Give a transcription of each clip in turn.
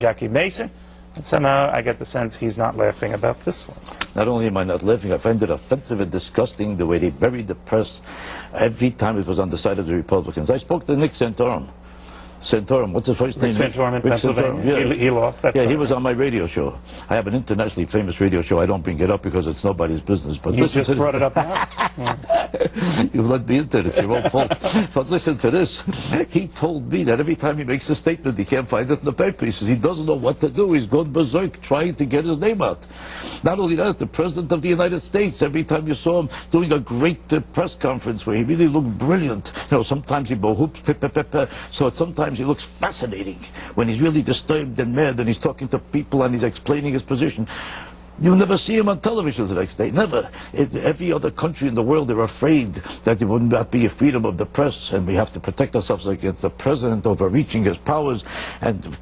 Jackie Mason, and somehow I get the sense he's not laughing about this one. Not only am I not laughing, I find it offensive and disgusting the way they buried the press every time it was on the side of the Republicans. I spoke to Nick Santorum. What's his first name? Santorum in Pennsylvania. Yeah. He lost. That's he was on my radio show. I have an internationally famous radio show. I don't bring it up because it's nobody's business. But you just brought it up now. You let me into it. It's your own fault. But listen to this. He told me that every time he makes a statement, he can't find it in the paper. He says he doesn't know what to do. He's gone berserk trying to get his name out. Not only that, the President of the United States, every time you saw him doing a great press conference where he really looked brilliant. You know, sometimes he bohoops, so sometimes he looks fascinating when he's really disturbed and mad and he's talking to people and he's explaining his position. You never see him on television the next day, never. In every other country in the world, they're afraid that there would not be a freedom of the press, and we have to protect ourselves against the president overreaching his powers and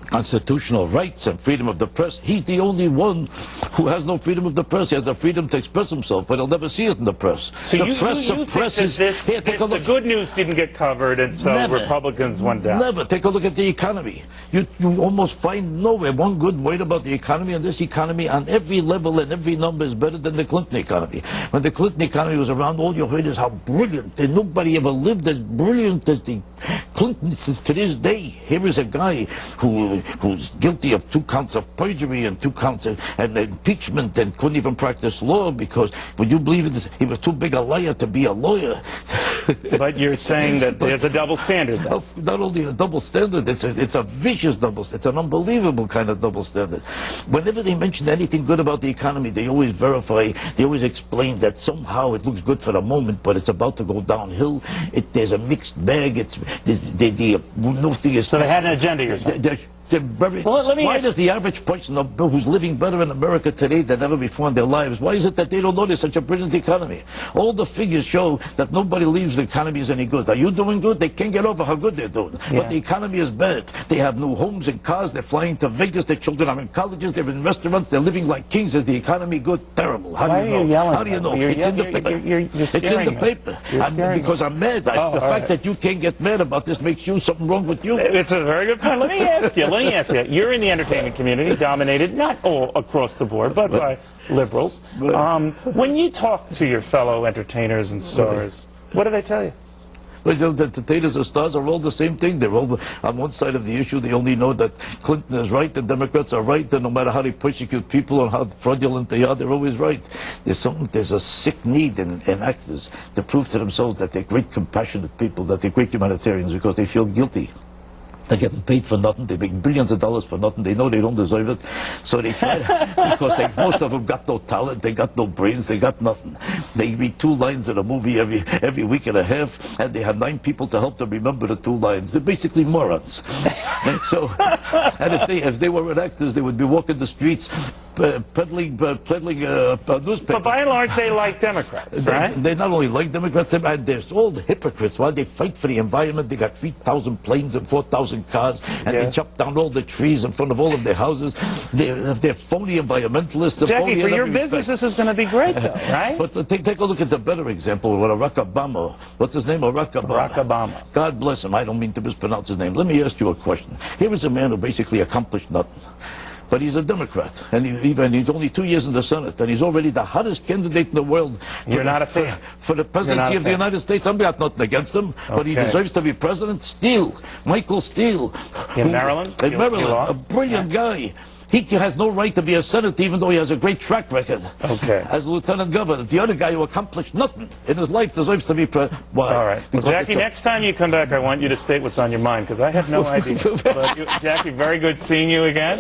constitutional rights and freedom of the press. He's the only one who has no freedom of the press. He has the freedom to express himself, but he'll never see it in the press. So the you think that the good news didn't get covered, and so never. Republicans went down? Never. Take a look at the economy. You almost find nowhere one good word about the economy, and this economy on every level and every number is better than the Clinton economy. When the Clinton economy was around, all you heard is how brilliant, and nobody ever lived as brilliant as the Clintons to this day. Here is a guy who's guilty of 2 counts of perjury and 2 counts of impeachment and couldn't even practice law because, would you believe it, he was too big a liar to be a lawyer. But you're saying that there's a double standard. Not only a double standard, it's a vicious double standard. It's an unbelievable kind of double standard. Whenever they mention anything good about the economy, they always verify, they always explain that somehow it looks good for the moment, but it's about to go downhill. There's a mixed bag. No thing is. So they had an agenda, you're saying? Why does the average person who's living better in America today than ever before in their lives, why is it that they don't know there's such a brilliant economy? All the figures show that nobody believes the economy is any good. Are you doing good? They can't get over how good they're doing. Yeah. But the economy is bad. They have new homes and cars. They're flying to Vegas. Their children are in colleges. They're in restaurants. They're living like kings. Is the economy good? Terrible. How do you know? Are you yelling? How do you know? It's in the paper. It's in the paper. Because I'm mad. The fact that you can't get mad about this makes you something wrong with you. It's a very good point. Let me ask you. You're in the entertainment community, dominated not all across the board, but by liberals. When you talk to your fellow entertainers and stars, what do they tell you? But the entertainers and stars are all the same thing. They're all on one side of the issue. They only know that Clinton is right and Democrats are right, and no matter how they persecute people and how fraudulent they are, they're always right. There's a sick need in actors to prove to themselves that they're great compassionate people, that they're great humanitarians, because they feel guilty. They're getting paid for nothing. They make billions of dollars for nothing. They know they don't deserve it. So they try because most of them got no talent. They got no brains. They got nothing. They read 2 lines in a movie every week and a half, and they have 9 people to help them remember the 2 lines. They're basically morons. And if they were actors, they would be walking the streets peddling newspaper. But by and large, they like Democrats, right? They not only like Democrats, and there's all the hypocrites. While they fight for the environment, they got 3,000 planes and 4,000 cars, and they chop down all the trees in front of all of their houses. They're phony environmentalists. Jackie, for your business, this is going to be great, though, right? But take a look at the better example with Barack Obama. What's his name? Barack Obama. God bless him. I don't mean to mispronounce his name. Let me ask you a question. Here is a man who basically accomplished nothing. But he's a Democrat, and he's only 2 years in the Senate, and he's already the hottest candidate in the world for the presidency of the United States. I'm not nothing against him, but he deserves to be president. Michael Steele. In Maryland? In Maryland, a brilliant guy. He has no right to be a senator, even though he has a great track record as lieutenant governor. The other guy who accomplished nothing in his life deserves to be president. Why? All right. Well, Jackie, next time you come back, I want you to state what's on your mind, because I have no idea. But Jackie, very good seeing you again.